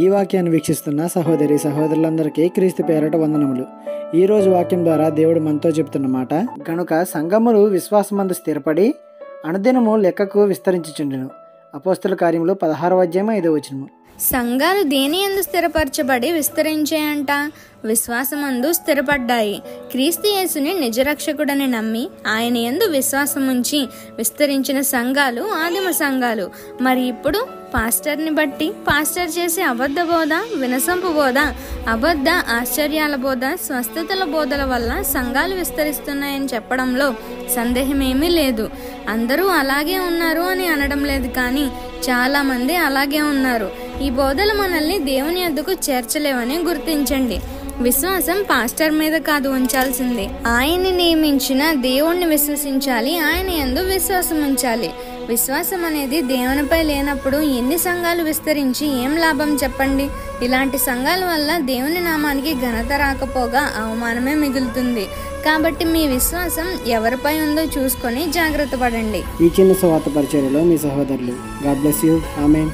ఈ వాక్యాన్ని వీక్షిస్తున్న సహోదరి సహోదరులందరికీ క్రీస్తు పేరట వందనములు. ఈరోజు వాక్యం ద్వారా దేవుడు మనతో చెప్తున్న మాట, గనుక సంఘములు విశ్వాసమందు స్థిరపడి అనుదినము లెక్కకు విస్తరించుచుండెను. అపోస్తల కార్యములు 16:5. సంఘాలు దేని యందు స్థిరపరచబడి విస్తరించాయంట? విశ్వాసమందు స్థిరపడ్డాయి. క్రీస్తు యేసుని నిజరక్షకుడని నమ్మి ఆయన యందు విశ్వాసముంచి విస్తరించిన సంఘాలు ఆదిమ సంఘాలు. మరి ఇప్పుడు పాస్టర్ని బట్టి పాస్టర్ చేసే అబద్ధ బోధ, వినసొంపు బోధ, అబద్ధ ఆశ్చర్యాల బోధ, స్వస్థతల బోధల వల్ల సంఘాలు విస్తరిస్తున్నాయని చెప్పడంలో సందేహమేమీ లేదు. అందరూ అలాగే ఉన్నారు అని అనడం లేదు, కానీ చాలా మంది అలాగే ఉన్నారు. ఈ బోధలు మనల్ని దేవుని యొద్దకు చేర్చలేవని గుర్తించండి. విశ్వాసం పాస్టర్ మీద కాదు ఉంచాల్సింది. ఆయన్ని నియమించిన దేవుణ్ణి విశ్వసించాలి, ఆయన యందు విశ్వాసం ఉంచాలి. విశ్వాసం అనేది దేవునిపై లేనప్పుడు ఎన్ని సంఘాలు విస్తరించి ఏం లాభం చెప్పండి? ఇలాంటి సంఘాల వల్ల దేవుని నామానికి ఘనత రాకపోగా అవమానమే మిగులుతుంది. కాబట్టి మీ విశ్వాసం ఎవరిపై ఉందో చూసుకొని జాగ్రత్త పడండి. ఈ చిన్న సువార్త పరిచర్యలో మీ సహోదరులు. God bless you. ఆమేన్.